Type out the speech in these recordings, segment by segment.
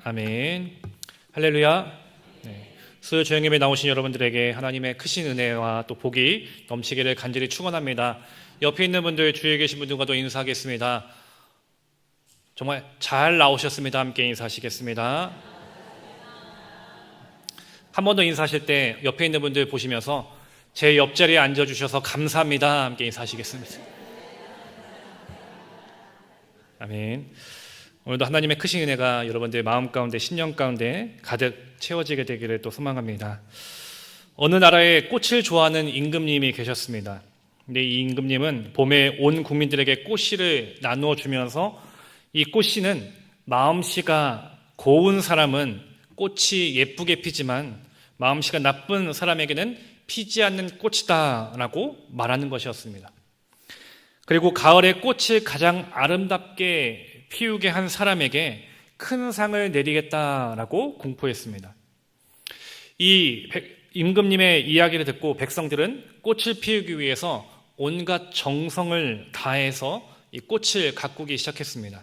아멘. 할렐루야. 수요 조용임에 나오신 여러분들에게 하나님의 크신 은혜와 또 복이 넘치기를 간절히 축원합니다. 옆에 있는 분들, 주위에 계신 분들과도 인사하겠습니다. 정말 잘 나오셨습니다. 함께 인사하시겠습니다. 한 번 더 인사하실 때 옆에 있는 분들 보시면서 제 옆자리에 앉아주셔서 감사합니다. 함께 인사하시겠습니다. 아멘. 오늘도 하나님의 크신 은혜가 여러분들 마음 가운데, 심령 가운데 가득 채워지게 되기를 또 소망합니다. 어느 나라에 꽃을 좋아하는 임금님이 계셨습니다. 근데 이 임금님은 봄에 온 국민들에게 꽃씨를 나누어 주면서 이 꽃씨는 마음씨가 고운 사람은 꽃이 예쁘게 피지만 마음씨가 나쁜 사람에게는 피지 않는 꽃이다 라고 말하는 것이었습니다. 그리고 가을에 꽃을 가장 아름답게 피우게 한 사람에게 큰 상을 내리겠다라고 공포했습니다. 이 임금님의 이야기를 듣고 백성들은 꽃을 피우기 위해서 온갖 정성을 다해서 이 꽃을 가꾸기 시작했습니다.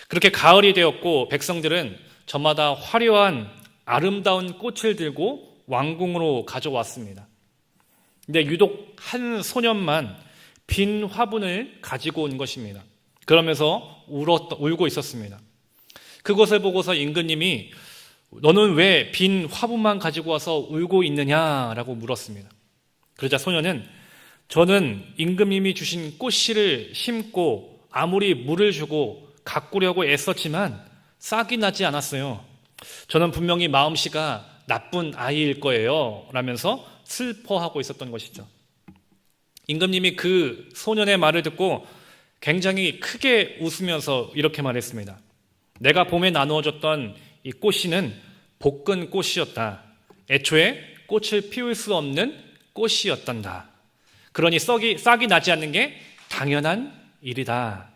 그렇게 가을이 되었고 백성들은 저마다 화려한 아름다운 꽃을 들고 왕궁으로 가져왔습니다. 근데 유독 한 소년만 빈 화분을 가지고 온 것입니다. 그러면서 울고 있었습니다. 그것을 보고서 임금님이 너는 왜 빈 화분만 가지고 와서 울고 있느냐라고 물었습니다. 그러자 소년은 저는 임금님이 주신 꽃씨를 심고 아무리 물을 주고 가꾸려고 애썼지만 싹이 나지 않았어요. 저는 분명히 마음씨가 나쁜 아이일 거예요 라면서 슬퍼하고 있었던 것이죠. 임금님이 그 소년의 말을 듣고 굉장히 크게 웃으면서 이렇게 말했습니다. 내가 봄에 나누어줬던 이 꽃씨는 볶은 꽃이었다. 애초에 꽃을 피울 수 없는 꽃이었단다. 그러니 싹이 나지 않는 게 당연한 일이다.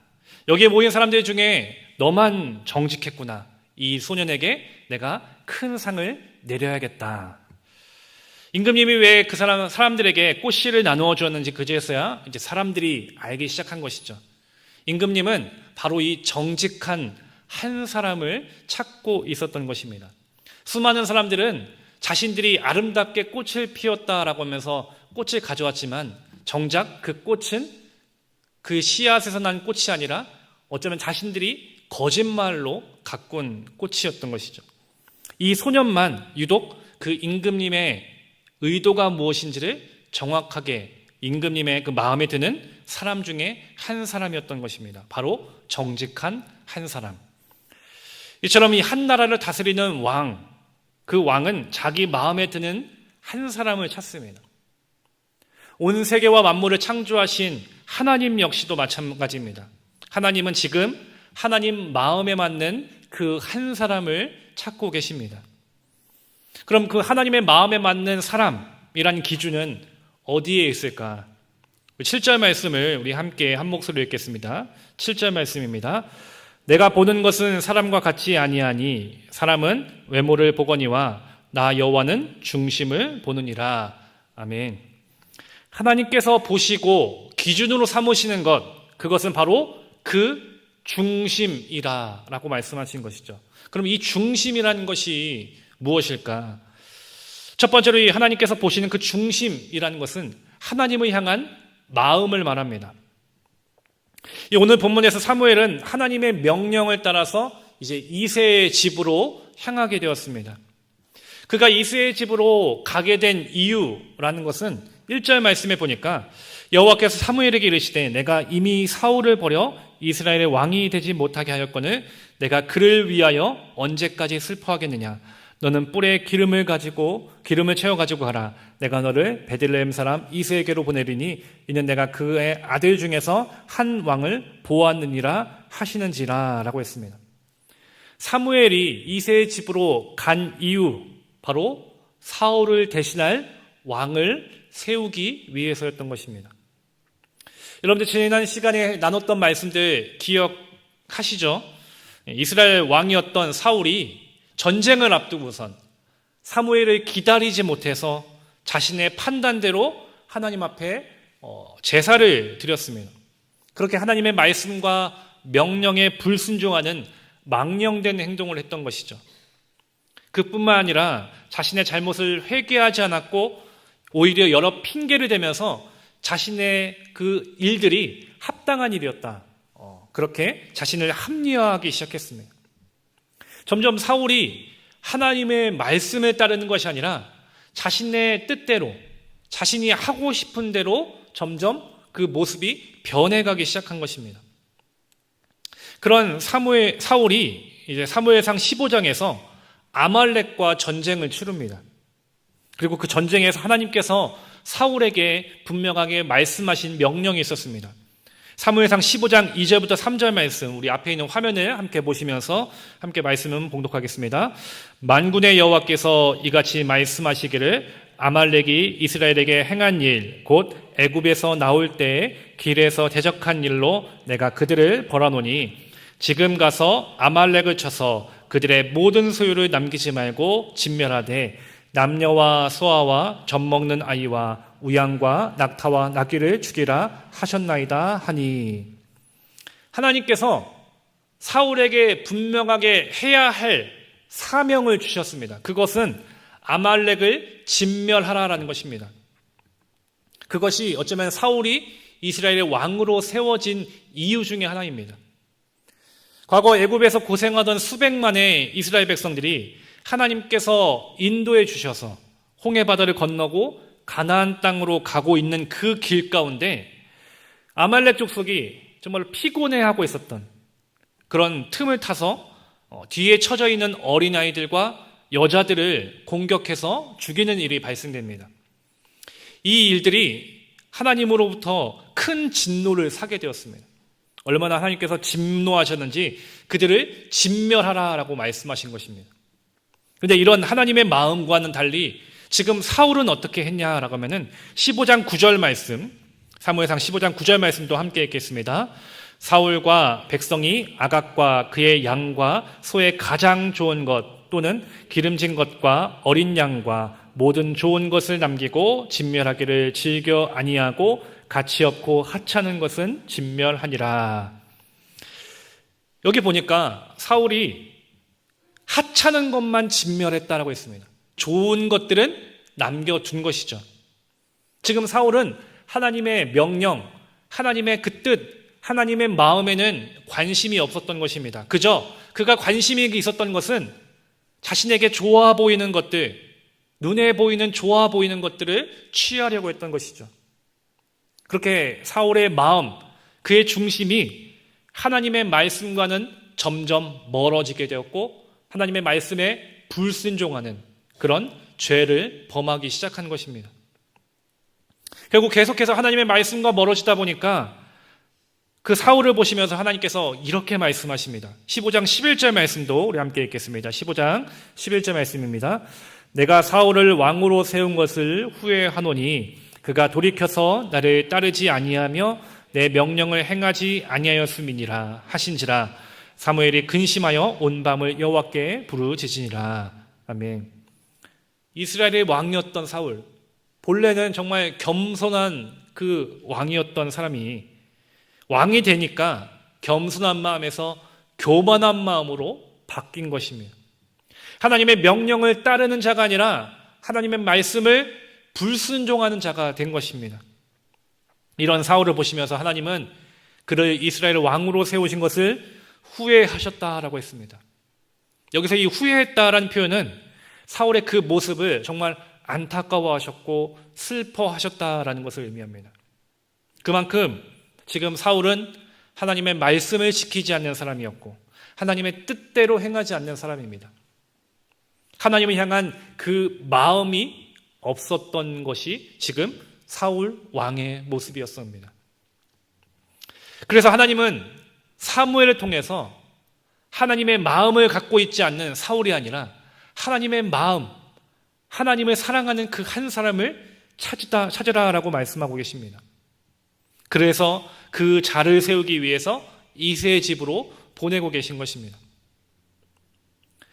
여기에 모인 사람들 중에 너만 정직했구나. 이 소년에게 내가 큰 상을 내려야겠다. 임금님이 왜 그 사람들에게 꽃씨를 나누어 주었는지 그제서야 이제 사람들이 알기 시작한 것이죠. 임금님은 바로 이 정직한 한 사람을 찾고 있었던 것입니다. 수많은 사람들은 자신들이 아름답게 꽃을 피웠다라고 하면서 꽃을 가져왔지만 정작 그 꽃은 그 씨앗에서 난 꽃이 아니라 어쩌면 자신들이 거짓말로 가꾼 꽃이었던 것이죠. 이 소년만 유독 그 임금님의 의도가 무엇인지를 정확하게 임금님의 그 마음에 드는 사람 중에 한 사람이었던 것입니다. 바로 정직한 한 사람. 이처럼 이 한 나라를 다스리는 왕, 그 왕은 자기 마음에 드는 한 사람을 찾습니다. 온 세계와 만물을 창조하신 하나님 역시도 마찬가지입니다. 하나님은 지금 하나님 마음에 맞는 그 한 사람을 찾고 계십니다. 그럼 그 하나님의 마음에 맞는 사람이란 기준은 어디에 있을까? 7절 말씀을 우리 함께 한 목소리로 읽겠습니다. 7절 말씀입니다. 내가 보는 것은 사람과 같이 아니하니 사람은 외모를 보거니와 나 여호와는 중심을 보느니라. 아멘. 하나님께서 보시고 기준으로 삼으시는 것, 그것은 바로 그 중심이라 라고 말씀하신 것이죠. 그럼 이 중심이라는 것이 무엇일까? 첫 번째로 이 하나님께서 보시는 그 중심이라는 것은 하나님을 향한 마음을 말합니다. 오늘 본문에서 사무엘은 하나님의 명령을 따라서 이제 이새의 집으로 향하게 되었습니다. 그가 이새의 집으로 가게 된 이유라는 것은 1절 말씀에 보니까 여호와께서 사무엘에게 이르시되 내가 이미 사울을 버려 이스라엘의 왕이 되지 못하게 하였거늘 내가 그를 위하여 언제까지 슬퍼하겠느냐. 너는 뿔에 기름을 채워가지고 가라. 내가 너를 베들레헴 사람 이새에게로 보내리니 이는 내가 그의 아들 중에서 한 왕을 보았느니라 하시는지라 라고 했습니다. 사무엘이 이새의 집으로 간 이유, 바로 사울을 대신할 왕을 세우기 위해서였던 것입니다. 여러분들 지난 시간에 나눴던 말씀들 기억하시죠? 이스라엘 왕이었던 사울이 전쟁을 앞두고선 사무엘을 기다리지 못해서 자신의 판단대로 하나님 앞에 제사를 드렸습니다. 그렇게 하나님의 말씀과 명령에 불순종하는 망령된 행동을 했던 것이죠. 그뿐만 아니라 자신의 잘못을 회개하지 않았고 오히려 여러 핑계를 대면서 자신의 그 일들이 합당한 일이었다. 그렇게 자신을 합리화하기 시작했습니다. 점점 사울이 하나님의 말씀을 따르는 것이 아니라 자신의 뜻대로, 자신이 하고 싶은 대로 점점 그 모습이 변해가기 시작한 것입니다. 그런 사울이 이제 사무엘상 15장에서 아말렉과 전쟁을 치릅니다. 그리고 그 전쟁에서 하나님께서 사울에게 분명하게 말씀하신 명령이 있었습니다. 사무엘상 15장 2절부터 3절 말씀, 우리 앞에 있는 화면을 함께 보시면서 함께 말씀을 봉독하겠습니다. 만군의 여호와께서 이같이 말씀하시기를 아말렉이 이스라엘에게 행한 일, 곧 애굽에서 나올 때에 길에서 대적한 일로 내가 그들을 벌하노니 지금 가서 아말렉을 쳐서 그들의 모든 소유를 남기지 말고 진멸하되 남녀와 소아와 젖먹는 아이와 우양과 낙타와 나귀를 죽이라 하셨나이다 하니, 하나님께서 사울에게 분명하게 해야 할 사명을 주셨습니다. 그것은 아말렉을 진멸하라라는 것입니다. 그것이 어쩌면 사울이 이스라엘의 왕으로 세워진 이유 중에 하나입니다. 과거 애굽에서 고생하던 수백만의 이스라엘 백성들이 하나님께서 인도해 주셔서 홍해 바다를 건너고 가나안 땅으로 가고 있는 그 길 가운데 아말렉 족속이 정말 피곤해하고 있었던 그런 틈을 타서 뒤에 처져 있는 어린아이들과 여자들을 공격해서 죽이는 일이 발생됩니다. 이 일들이 하나님으로부터 큰 진노를 사게 되었습니다. 얼마나 하나님께서 진노하셨는지 그들을 진멸하라라고 말씀하신 것입니다. 그런데 이런 하나님의 마음과는 달리 지금 사울은 어떻게 했냐라고 하면은 15장 9절 말씀, 사무엘상 15장 9절 말씀도 함께 읽겠습니다. 사울과 백성이 아각과 그의 양과 소의 가장 좋은 것 또는 기름진 것과 어린 양과 모든 좋은 것을 남기고 진멸하기를 즐겨 아니하고 가치 없고 하찮은 것은 진멸하니라. 여기 보니까 사울이 하찮은 것만 진멸했다라고 했습니다. 좋은 것들은 남겨둔 것이죠. 지금 사울은 하나님의 명령, 하나님의 그 뜻, 하나님의 마음에는 관심이 없었던 것입니다. 그저 그가 관심이 있었던 것은 자신에게 좋아 보이는 것들, 눈에 보이는 좋아 보이는 것들을 취하려고 했던 것이죠. 그렇게 사울의 마음, 그의 중심이 하나님의 말씀과는 점점 멀어지게 되었고 하나님의 말씀에 불순종하는 그런 죄를 범하기 시작한 것입니다. 결국 계속해서 하나님의 말씀과 멀어지다 보니까 그 사울을 보시면서 하나님께서 이렇게 말씀하십니다. 15장 11절 말씀도 우리 함께 읽겠습니다. 15장 11절 말씀입니다. 내가 사울을 왕으로 세운 것을 후회하노니 그가 돌이켜서 나를 따르지 아니하며 내 명령을 행하지 아니하였음이니라 하신지라. 사무엘이 근심하여 온 밤을 여호와께 부르짖으니라. 아멘. 이스라엘의 왕이었던 사울, 본래는 정말 겸손한 그 왕이었던 사람이 왕이 되니까 겸손한 마음에서 교만한 마음으로 바뀐 것입니다. 하나님의 명령을 따르는 자가 아니라 하나님의 말씀을 불순종하는 자가 된 것입니다. 이런 사울을 보시면서 하나님은 그를 이스라엘 왕으로 세우신 것을 후회하셨다라고 했습니다. 여기서 이 후회했다라는 표현은 사울의 그 모습을 정말 안타까워하셨고 슬퍼하셨다라는 것을 의미합니다. 그만큼 지금 사울은 하나님의 말씀을 지키지 않는 사람이었고 하나님의 뜻대로 행하지 않는 사람입니다. 하나님을 향한 그 마음이 없었던 것이 지금 사울 왕의 모습이었습니다. 그래서 하나님은 사무엘을 통해서 하나님의 마음을 갖고 있지 않는 사울이 아니라 하나님의 마음, 하나님을 사랑하는 그 한 사람을 찾으라라고 말씀하고 계십니다. 그래서 그 자를 세우기 위해서 이새의 집으로 보내고 계신 것입니다.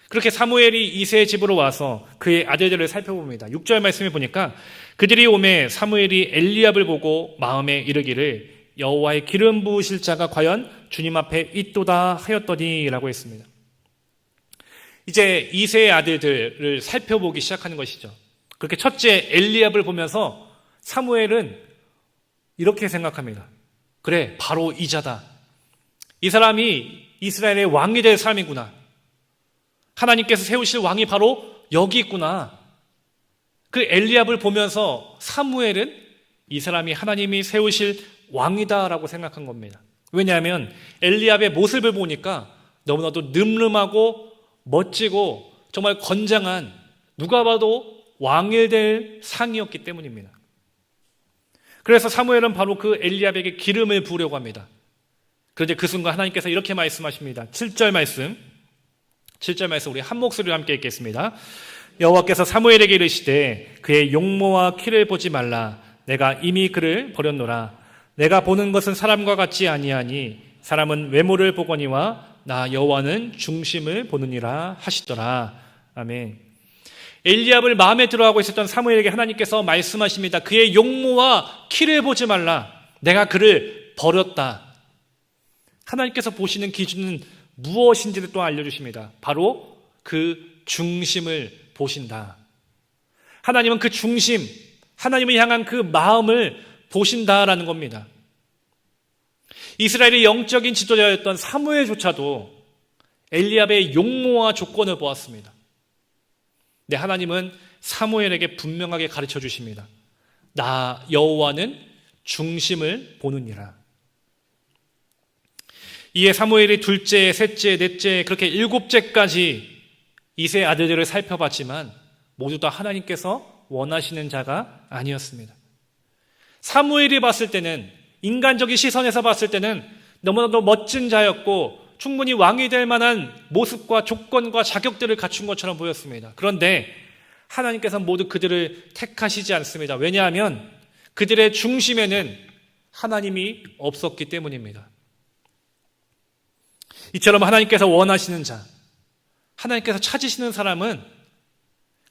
그렇게 사무엘이 이새의 집으로 와서 그의 아들들을 살펴봅니다. 6절 말씀에 보니까 그들이 오매 사무엘이 엘리압을 보고 마음에 이르기를 여호와의 기름 부으실 자가 과연 주님 앞에 있도다 하였더니 라고 했습니다. 이제 이세의 아들들을 살펴보기 시작하는 것이죠. 그렇게 첫째 엘리압을 보면서 사무엘은 이렇게 생각합니다. 그래, 바로 이자다. 이 사람이 이스라엘의 왕이 될 사람이구나. 하나님께서 세우실 왕이 바로 여기 있구나. 그 엘리압을 보면서 사무엘은 이 사람이 하나님이 세우실 왕이다라고 생각한 겁니다. 왜냐하면 엘리압의 모습을 보니까 너무나도 늠름하고 멋지고 정말 건장한, 누가 봐도 왕이 될 상이었기 때문입니다. 그래서 사무엘은 바로 그 엘리압에게 기름을 부으려고 합니다. 그런데 그 순간 하나님께서 이렇게 말씀하십니다. 7절 말씀 우리 한 목소리로 함께 읽겠습니다. 여호와께서 사무엘에게 이르시되 그의 용모와 키를 보지 말라. 내가 이미 그를 버렸노라. 내가 보는 것은 사람과 같지 아니하니 사람은 외모를 보거니와 나 여호와는 중심을 보느니라 하시더라. 아멘. 엘리압을 마음에 들어하고 있었던 사무엘에게 하나님께서 말씀하십니다. 그의 용모와 키를 보지 말라. 내가 그를 버렸다. 하나님께서 보시는 기준은 무엇인지를 또 알려주십니다. 바로 그 중심을 보신다. 하나님은 그 중심, 하나님을 향한 그 마음을 보신다라는 겁니다. 이스라엘의 영적인 지도자였던 사무엘조차도 엘리압의 용모와 조건을 보았습니다. 네, 하나님은 사무엘에게 분명하게 가르쳐 주십니다. 나 여호와는 중심을 보느니라. 이에 사무엘이 둘째, 셋째, 넷째 그렇게 7째까지 이세의 아들들을 살펴봤지만 모두 다 하나님께서 원하시는 자가 아니었습니다. 사무엘이 봤을 때는, 인간적인 시선에서 봤을 때는 너무나도 멋진 자였고 충분히 왕이 될 만한 모습과 조건과 자격들을 갖춘 것처럼 보였습니다. 그런데 하나님께서 모두 그들을 택하시지 않습니다. 왜냐하면 그들의 중심에는 하나님이 없었기 때문입니다. 이처럼 하나님께서 원하시는 자, 하나님께서 찾으시는 사람은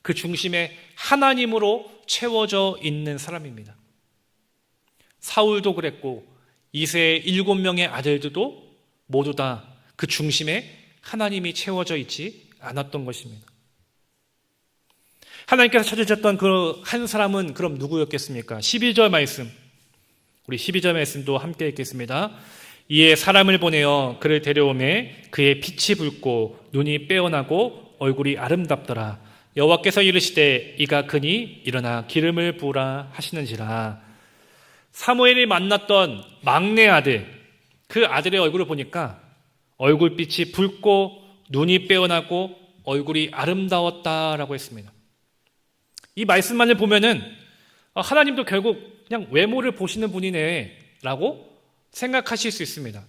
그 중심에 하나님으로 채워져 있는 사람입니다. 사울도 그랬고 이새의 7명의 아들들도 모두 다 그 중심에 하나님이 채워져 있지 않았던 것입니다. 하나님께서 찾으셨던 그 한 사람은 그럼 누구였겠습니까? 12절 말씀, 우리 12절 말씀도 함께 읽겠습니다. 이에 사람을 보내어 그를 데려오매 그의 빛이 붉고 눈이 빼어나고 얼굴이 아름답더라. 여호와께서 이르시되 이가 크니 일어나 기름을 부으라 하시는지라. 사무엘이 만났던 막내 아들, 그 아들의 얼굴을 보니까 얼굴빛이 붉고 눈이 빼어나고 얼굴이 아름다웠다라고 했습니다. 이 말씀만을 보면은 하나님도 결국 그냥 외모를 보시는 분이네 라고 생각하실 수 있습니다.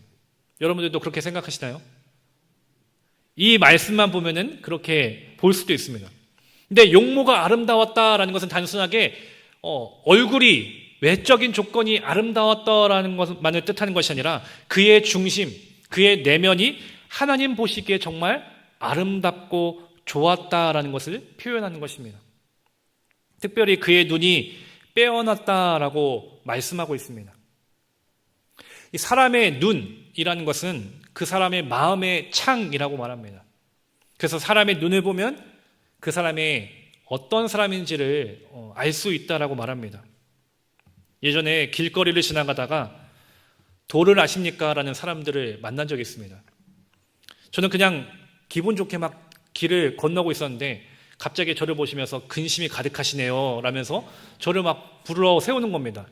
여러분들도 그렇게 생각하시나요? 이 말씀만 보면은 그렇게 볼 수도 있습니다. 근데 용모가 아름다웠다라는 것은 단순하게 얼굴이, 외적인 조건이 아름다웠다라는 것만을 뜻하는 것이 아니라 그의 중심, 그의 내면이 하나님 보시기에 정말 아름답고 좋았다라는 것을 표현하는 것입니다. 특별히 그의 눈이 빼어났다라고 말씀하고 있습니다. 이 사람의 눈이라는 것은 그 사람의 마음의 창이라고 말합니다. 그래서 사람의 눈을 보면 그 사람의 어떤 사람인지를 알 수 있다라고 말합니다. 예전에 길거리를 지나가다가 도를 아십니까? 라는 사람들을 만난 적이 있습니다. 저는 그냥 기분 좋게 막 길을 건너고 있었는데 갑자기 저를 보시면서 근심이 가득하시네요 라면서 저를 막 불러 세우는 겁니다.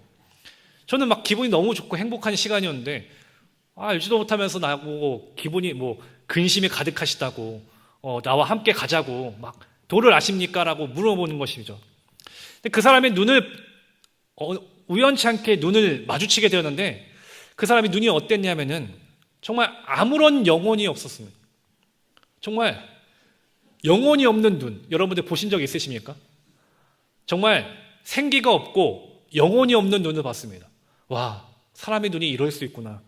저는 막 기분이 너무 좋고 행복한 시간이었는데 알지도 못하면서 나보고 기분이 근심이 가득하시다고 나와 함께 가자고 막 도를 아십니까? 라고 물어보는 것이죠. 근데 그 사람의 눈을 우연치 않게 눈을 마주치게 되었는데 그 사람이 눈이 어땠냐면은 정말 아무런 영혼이 없었습니다. 정말 영혼이 없는 눈, 여러분들 보신 적 있으십니까? 정말 생기가 없고 영혼이 없는 눈을 봤습니다. 와, 사람의 눈이 이럴 수 있구나.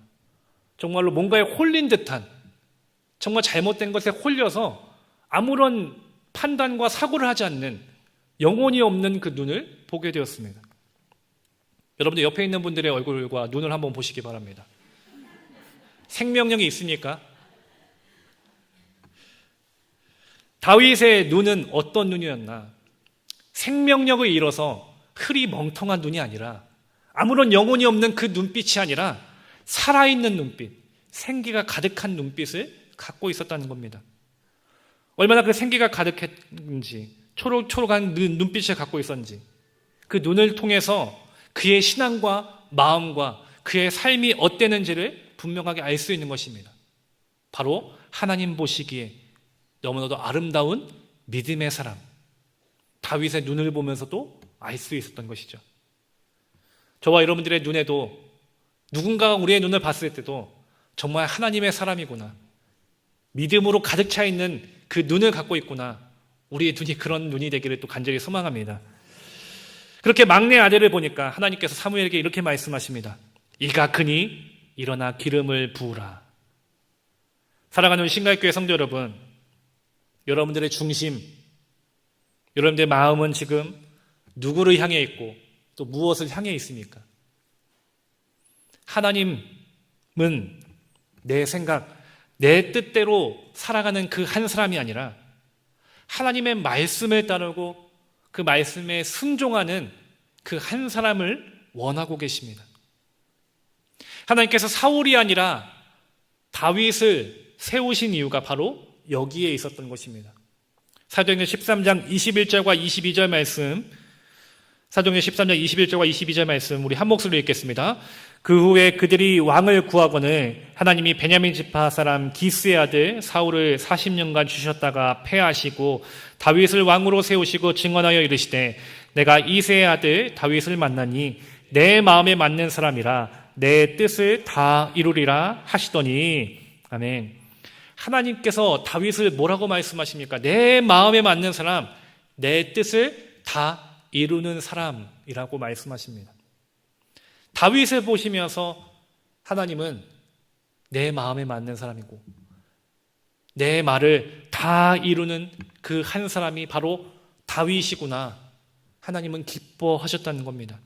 정말로 뭔가에 홀린 듯한, 정말 잘못된 것에 홀려서 아무런 판단과 사고를 하지 않는 영혼이 없는 그 눈을 보게 되었습니다. 여러분들 옆에 있는 분들의 얼굴과 눈을 한번 보시기 바랍니다. 생명력이 있습니까? 다윗의 눈은 어떤 눈이었나? 생명력을 잃어서 흐리멍텅한 눈이 아니라 아무런 영혼이 없는 그 눈빛이 아니라 살아있는 눈빛, 생기가 가득한 눈빛을 갖고 있었다는 겁니다. 얼마나 그 생기가 가득했는지, 초록초록한 눈빛을 갖고 있었는지, 그 눈을 통해서 그의 신앙과 마음과 그의 삶이 어땠는지를 분명하게 알 수 있는 것입니다. 바로 하나님 보시기에 너무나도 아름다운 믿음의 사람, 다윗의 눈을 보면서도 알 수 있었던 것이죠. 저와 여러분들의 눈에도 누군가가 우리의 눈을 봤을 때도 정말 하나님의 사람이구나, 믿음으로 가득 차 있는 그 눈을 갖고 있구나, 우리의 눈이 그런 눈이 되기를 또 간절히 소망합니다. 그렇게 막내 아들을 보니까 하나님께서 사무엘에게 이렇게 말씀하십니다. 이가 크니 일어나 기름을 부으라. 사랑하는 신갈교회 성도 여러분, 여러분들의 중심, 여러분들의 마음은 지금 누구를 향해 있고 또 무엇을 향해 있습니까? 하나님은 내 생각, 내 뜻대로 살아가는 그 한 사람이 아니라 하나님의 말씀을 따르고 그 말씀에 순종하는 그 한 사람을 원하고 계십니다. 하나님께서 사울이 아니라 다윗을 세우신 이유가 바로 여기에 있었던 것입니다. 사도행전 13장 21절과 22절 말씀, 사도행전 13장 21절과 22절 말씀 우리 한 목소리로 읽겠습니다. 그 후에 그들이 왕을 구하거늘 하나님이 베냐민 지파 사람 기스의 아들 사울을 40년간 주셨다가 패하시고 다윗을 왕으로 세우시고 증언하여 이르시되 내가 이새의 아들 다윗을 만나니 내 마음에 맞는 사람이라 내 뜻을 다 이루리라 하시더니. 아멘. 하나님께서 다윗을 뭐라고 말씀하십니까? 내 마음에 맞는 사람, 내 뜻을 다 이루는 사람이라고 말씀하십니다. 다윗을 보시면서 하나님은 내 마음에 맞는 사람이고 내 말을 다 이루는 그 한 사람이 바로 다윗이구나, 하나님은 기뻐하셨다는 겁니다.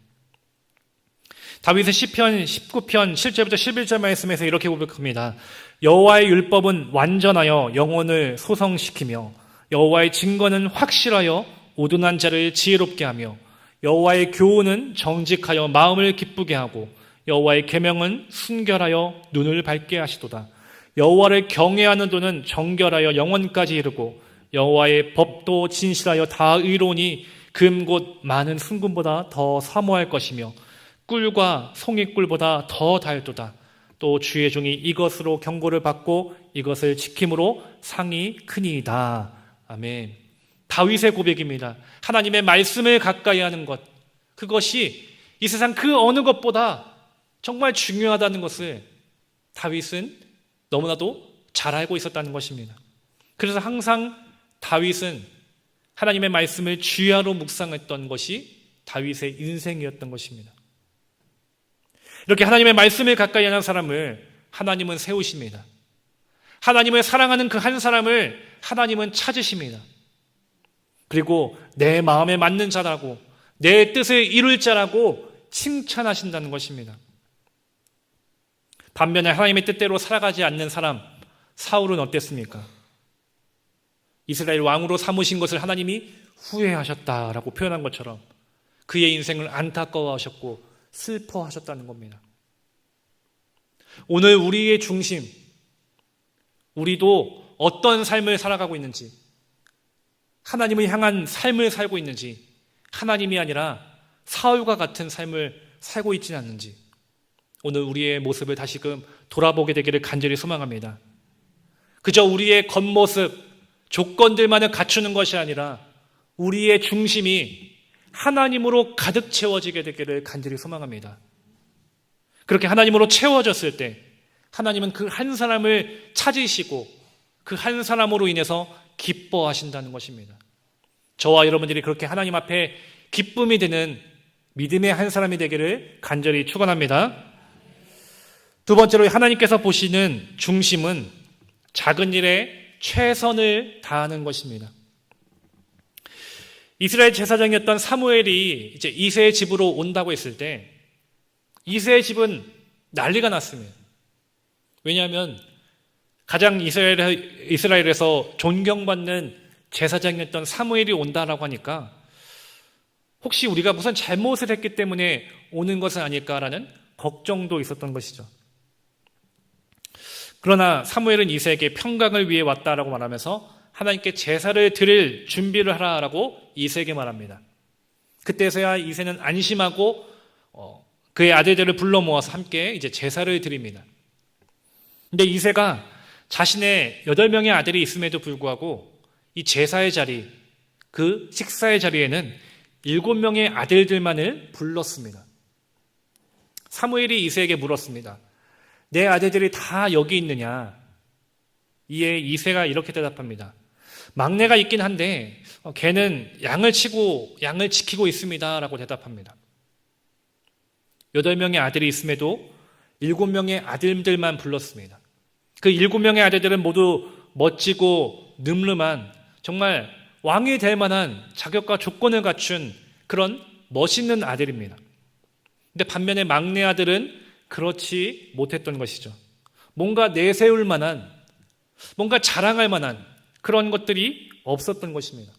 다윗의 시편 19편 7절부터 11절 말씀에서 이렇게 고백합니다. 여호와의 율법은 완전하여 영혼을 소성시키며 여호와의 증거는 확실하여 오둔한 자를 지혜롭게 하며 여호와의 교훈은 정직하여 마음을 기쁘게 하고 여호와의 계명은 순결하여 눈을 밝게 하시도다. 여호와를 경외하는 도는 정결하여 영원까지 이르고 여호와의 법도 진실하여 다 의로우니 금 곧 많은 순금보다 더 사모할 것이며 꿀과 송이꿀보다 더 달도다. 또 주의 종이 이것으로 경고를 받고 이것을 지킴으로 상이 크니이다. 아멘. 다윗의 고백입니다. 하나님의 말씀을 가까이 하는 것, 그것이 이 세상 그 어느 것보다 정말 중요하다는 것을 다윗은 너무나도 잘 알고 있었다는 것입니다. 그래서 항상 다윗은 하나님의 말씀을 주야로 묵상했던 것이 다윗의 인생이었던 것입니다. 이렇게 하나님의 말씀을 가까이 하는 사람을 하나님은 세우십니다. 하나님을 사랑하는 그 한 사람을 하나님은 찾으십니다. 그리고 내 마음에 맞는 자라고 내 뜻을 이룰 자라고 칭찬하신다는 것입니다. 반면에 하나님의 뜻대로 살아가지 않는 사람 사울은 어땠습니까? 이스라엘 왕으로 삼으신 것을 하나님이 후회하셨다라고 표현한 것처럼 그의 인생을 안타까워하셨고 슬퍼하셨다는 겁니다. 오늘 우리의 중심, 우리도 어떤 삶을 살아가고 있는지, 하나님을 향한 삶을 살고 있는지, 하나님이 아니라 사울과 같은 삶을 살고 있지는 않는지, 오늘 우리의 모습을 다시금 돌아보게 되기를 간절히 소망합니다. 그저 우리의 겉모습, 조건들만을 갖추는 것이 아니라 우리의 중심이 하나님으로 가득 채워지게 되기를 간절히 소망합니다. 그렇게 하나님으로 채워졌을 때 하나님은 그 한 사람을 찾으시고 그 한 사람으로 인해서 기뻐하신다는 것입니다. 저와 여러분들이 그렇게 하나님 앞에 기쁨이 되는 믿음의 한 사람이 되기를 간절히 축원합니다. 두 번째로 하나님께서 보시는 중심은 작은 일에 최선을 다하는 것입니다. 이스라엘 제사장이었던 사무엘이 이제 이새의 집으로 온다고 했을 때 이새의 집은 난리가 났습니다. 왜냐하면 가장 이스라엘에서 존경받는 제사장이었던 사무엘이 온다라고 하니까 혹시 우리가 무슨 잘못을 했기 때문에 오는 것은 아닐까라는 걱정도 있었던 것이죠. 그러나 사무엘은 이새에게 평강을 위해 왔다라고 말하면서 하나님께 제사를 드릴 준비를 하라라고 이새에게 말합니다. 그때서야 이새는 안심하고 그의 아들들을 불러 모아서 함께 이제 제사를 드립니다. 근데 이새가 자신의 8명의 아들이 있음에도 불구하고 이 제사의 자리, 그 식사의 자리에는 7명의 아들들만을 불렀습니다. 사무엘이 이새에게 물었습니다. 내 아들들이 다 여기 있느냐? 이에 이새가 이렇게 대답합니다. 막내가 있긴 한데 걔는 양을 지키고 있습니다 라고 대답합니다. 8명의 아들이 있음에도 7명의 아들들만 불렀습니다. 그 7명의 아들들은 모두 멋지고 늠름한 정말 왕이 될 만한 자격과 조건을 갖춘 그런 멋있는 아들입니다. 근데 반면에 막내 아들은 그렇지 못했던 것이죠. 뭔가 내세울 만한, 뭔가 자랑할 만한 그런 것들이 없었던 것입니다.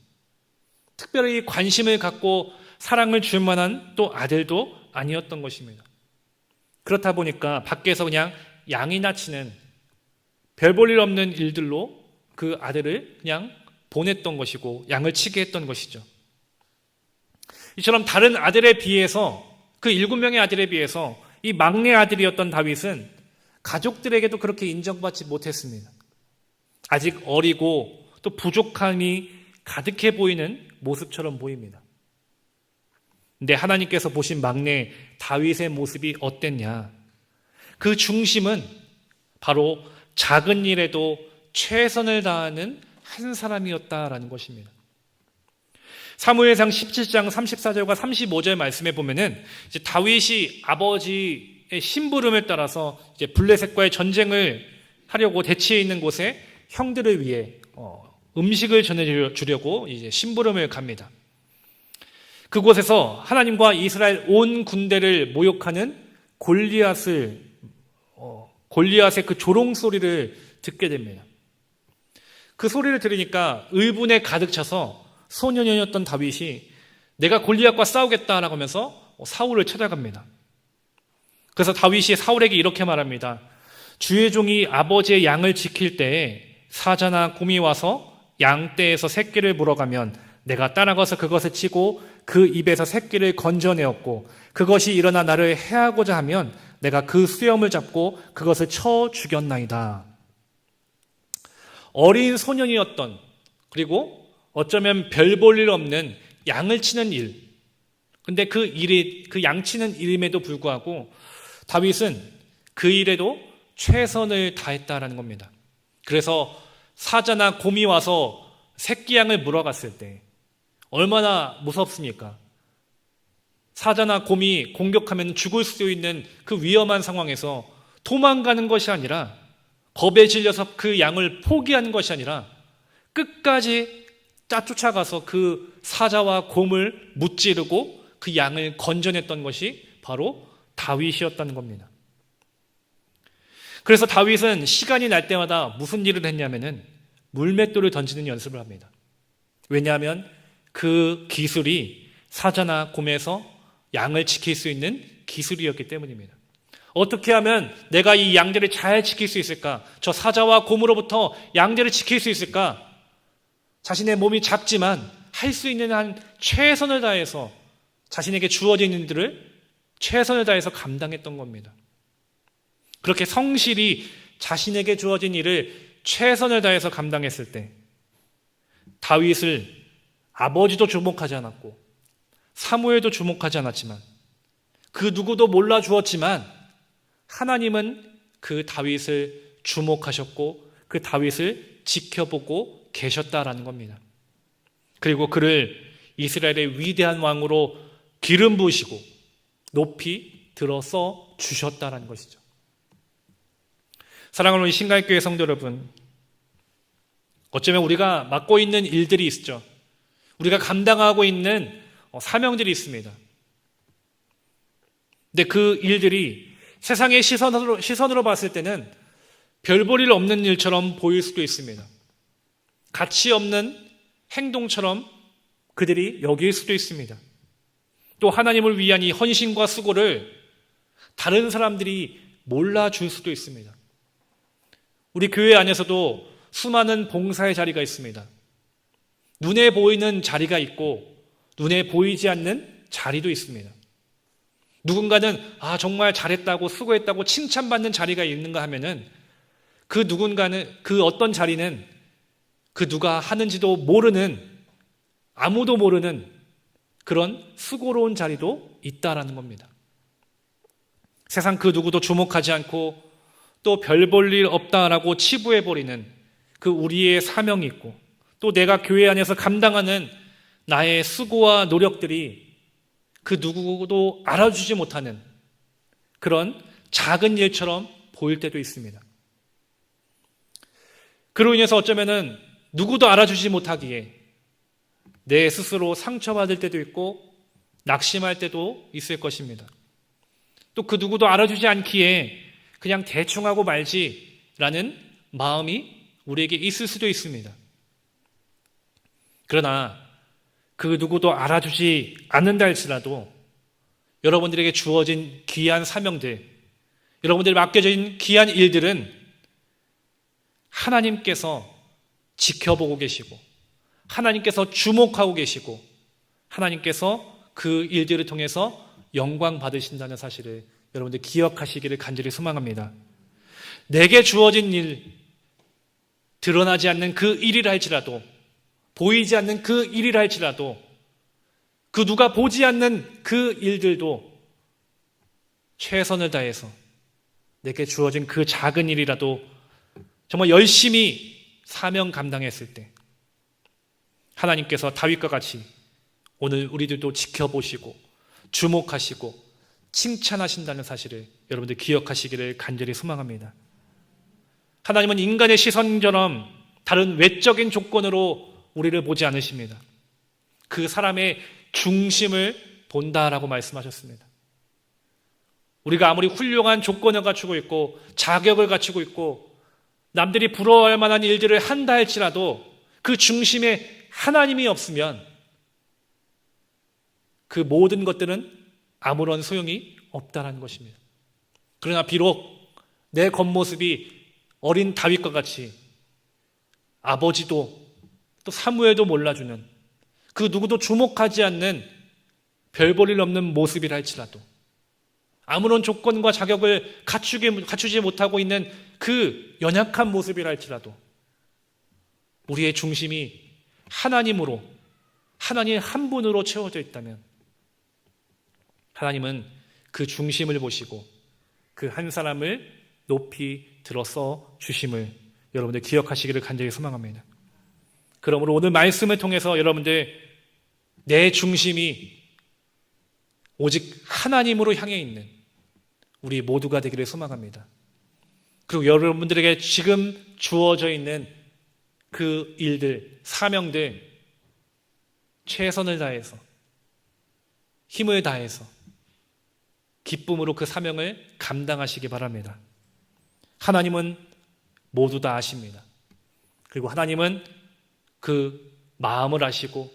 특별히 관심을 갖고 사랑을 줄 만한 또 아들도 아니었던 것입니다. 그렇다 보니까 밖에서 그냥 양이나 치는 별 볼 일 없는 일들로 그 아들을 그냥 보냈던 것이고 양을 치게 했던 것이죠. 이처럼 다른 아들에 비해서 그 7명의 아들에 비해서 이 막내 아들이었던 다윗은 가족들에게도 그렇게 인정받지 못했습니다. 아직 어리고 또 부족함이 가득해 보이는 모습처럼 보입니다. 근데 하나님께서 보신 막내 다윗의 모습이 어땠냐? 그 중심은 바로 작은 일에도 최선을 다하는 한 사람이었다라는 것입니다. 사무엘상 17장 34절과 35절 말씀에 보면은 이제 다윗이 아버지의 심부름을 따라서 이제 블레셋과의 전쟁을 하려고 대치해 있는 곳에 형들을 위해 음식을 전해주려고 이제 심부름을 갑니다. 그곳에서 하나님과 이스라엘 온 군대를 모욕하는 골리앗의 그 조롱 소리를 듣게 됩니다. 그 소리를 들으니까 의분에 가득 차서 소년이었던 다윗이 내가 골리앗과 싸우겠다라고 하면서 사울을 찾아갑니다. 그래서 다윗이 사울에게 이렇게 말합니다. 주의 종이 아버지의 양을 지킬 때에 사자나 곰이 와서 양떼에서 새끼를 물어가면 내가 따라가서 그것을 치고 그 입에서 새끼를 건져내었고 그것이 일어나 나를 해하고자 하면 내가 그 수염을 잡고 그것을 쳐 죽였나이다. 어린 소년이었던, 그리고 어쩌면 별 볼 일 없는 양을 치는 일. 근데 그 양치는 일임에도 불구하고 다윗은 그 일에도 최선을 다했다라는 겁니다. 그래서 사자나 곰이 와서 새끼 양을 물어갔을 때 얼마나 무섭습니까? 사자나 곰이 공격하면 죽을 수 있는 그 위험한 상황에서 도망가는 것이 아니라 겁에 질려서 그 양을 포기하는 것이 아니라 끝까지 쫓아가서 그 사자와 곰을 무찌르고 그 양을 건져냈던 것이 바로 다윗이었다는 겁니다. 그래서 다윗은 시간이 날 때마다 무슨 일을 했냐면은 물맷돌을 던지는 연습을 합니다. 왜냐하면 그 기술이 사자나 곰에서 양을 지킬 수 있는 기술이었기 때문입니다. 어떻게 하면 내가 이 양들을 잘 지킬 수 있을까? 저 사자와 곰으로부터 양들을 지킬 수 있을까? 자신의 몸이 작지만 할 수 있는 한 최선을 다해서 자신에게 주어진 일들을 최선을 다해서 감당했던 겁니다. 그렇게 성실히 자신에게 주어진 일을 최선을 다해서 감당했을 때 다윗을 아버지도 주목하지 않았고 사무엘도 주목하지 않았지만 그 누구도 몰라주었지만 하나님은 그 다윗을 주목하셨고 그 다윗을 지켜보고 계셨다라는 겁니다. 그리고 그를 이스라엘의 위대한 왕으로 기름 부으시고 높이 들어서 주셨다라는 것이죠. 사랑하는 우리 신갈교회 성도 여러분, 어쩌면 우리가 맡고 있는 일들이 있죠. 우리가 감당하고 있는 사명들이 있습니다. 근데 그 일들이 세상의 시선으로 봤을 때는 별 볼 일 없는 일처럼 보일 수도 있습니다. 가치 없는 행동처럼 그들이 여길 수도 있습니다. 또 하나님을 위한 이 헌신과 수고를 다른 사람들이 몰라줄 수도 있습니다. 우리 교회 안에서도 수많은 봉사의 자리가 있습니다. 눈에 보이는 자리가 있고 눈에 보이지 않는 자리도 있습니다. 누군가는 정말 잘했다고 수고했다고 칭찬받는 자리가 있는가 하면은 그 누군가는 그 어떤 자리는 그 누가 하는지도 모르는 아무도 모르는 그런 수고로운 자리도 있다라는 겁니다. 세상 그 누구도 주목하지 않고 또 별 볼 일 없다라고 치부해버리는 그 우리의 사명이 있고 또 내가 교회 안에서 감당하는 나의 수고와 노력들이 그 누구도 알아주지 못하는 그런 작은 일처럼 보일 때도 있습니다. 그로 인해서 어쩌면은 누구도 알아주지 못하기에 내 스스로 상처받을 때도 있고 낙심할 때도 있을 것입니다. 또 그 누구도 알아주지 않기에 그냥 대충 하고 말지라는 마음이 우리에게 있을 수도 있습니다. 그러나 그 누구도 알아주지 않는다 할지라도 여러분들에게 주어진 귀한 사명들, 여러분들이 맡겨진 귀한 일들은 하나님께서 지켜보고 계시고 하나님께서 주목하고 계시고 하나님께서 그 일들을 통해서 영광 받으신다는 사실을 여러분들 기억하시기를 간절히 소망합니다. 내게 주어진 일, 드러나지 않는 그 일이라 할지라도 보이지 않는 그 일이라 할지라도 그 누가 보지 않는 그 일들도 최선을 다해서 내게 주어진 그 작은 일이라도 정말 열심히 사명 감당했을 때 하나님께서 다윗과 같이 오늘 우리들도 지켜보시고 주목하시고 칭찬하신다는 사실을 여러분들 기억하시기를 간절히 소망합니다. 하나님은 인간의 시선처럼 다른 외적인 조건으로 우리를 보지 않으십니다. 그 사람의 중심을 본다라고 말씀하셨습니다. 우리가 아무리 훌륭한 조건을 갖추고 있고 자격을 갖추고 있고 남들이 부러워할 만한 일들을 한다 할지라도 그 중심에 하나님이 없으면 그 모든 것들은 아무런 소용이 없다는 것입니다. 그러나 비록 내 겉모습이 어린 다윗과 같이 아버지도 또 사무엘도 몰라주는 그 누구도 주목하지 않는 별 볼 일 없는 모습이라 할지라도 아무런 조건과 자격을 갖추지 못하고 있는 그 연약한 모습이라 할지라도 우리의 중심이 하나님으로 하나님 한 분으로 채워져 있다면 하나님은 그 중심을 보시고 그 한 사람을 높이 들어서 주심을 여러분들 기억하시기를 간절히 소망합니다. 그러므로 오늘 말씀을 통해서 여러분들 내 중심이 오직 하나님으로 향해 있는 우리 모두가 되기를 소망합니다. 그리고 여러분들에게 지금 주어져 있는 그 일들, 사명들 최선을 다해서 힘을 다해서 기쁨으로 그 사명을 감당하시기 바랍니다. 하나님은 모두 다 아십니다. 그리고 하나님은 그 마음을 아시고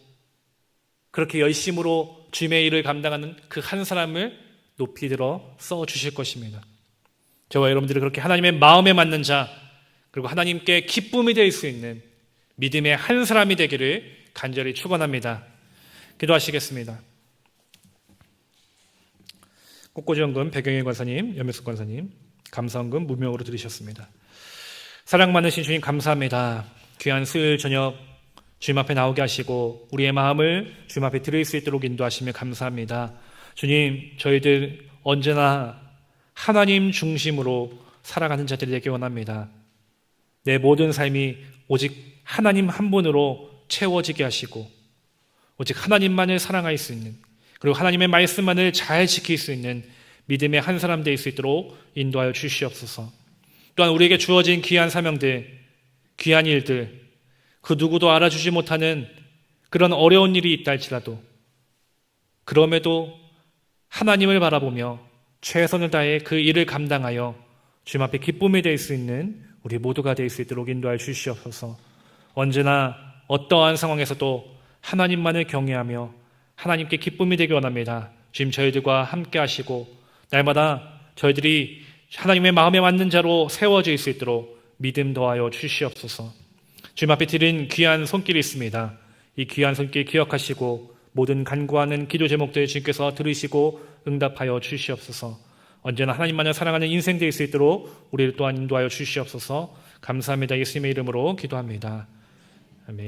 그렇게 열심으로 주님의 일을 감당하는 그 한 사람을 높이 들어 써주실 것입니다. 저와 여러분들이 그렇게 하나님의 마음에 맞는 자 그리고 하나님께 기쁨이 될 수 있는 믿음의 한 사람이 되기를 간절히 축원합니다. 기도하시겠습니다. 꽃꽂이연금 백영일 권사님, 염혜숙 권사님 감사헌금 무명으로 드리셨습니다. 사랑 많으신 주님 감사합니다. 귀한 수요일 저녁 주님 앞에 나오게 하시고 우리의 마음을 주님 앞에 드릴 수 있도록 인도하시며 감사합니다. 주님, 저희들 언제나 하나님 중심으로 살아가는 자들이 되기 원합니다. 내 모든 삶이 오직 하나님 한 분으로 채워지게 하시고 오직 하나님만을 사랑할 수 있는 그리고 하나님의 말씀만을 잘 지킬 수 있는 믿음의 한 사람 될 수 있도록 인도하여 주시옵소서. 또한 우리에게 주어진 귀한 사명들, 귀한 일들, 그 누구도 알아주지 못하는 그런 어려운 일이 있다 할지라도 그럼에도 하나님을 바라보며 최선을 다해 그 일을 감당하여 주님 앞에 기쁨이 될 수 있는 우리 모두가 될 수 있도록 인도하여 주시옵소서. 언제나 어떠한 상황에서도 하나님만을 경외하며 하나님께 기쁨이 되기 원합니다. 주님 저희들과 함께 하시고 날마다 저희들이 하나님의 마음에 맞는 자로 세워질 수 있도록 믿음 더하여 주시옵소서. 주님 앞에 드린 귀한 손길이 있습니다. 이 귀한 손길 기억하시고 모든 간구하는 기도 제목들 주님께서 들으시고 응답하여 주시옵소서. 언제나 하나님만을 사랑하는 인생 될 수 있도록 우리를 또한 인도하여 주시옵소서. 감사합니다. 예수님의 이름으로 기도합니다. 아멘.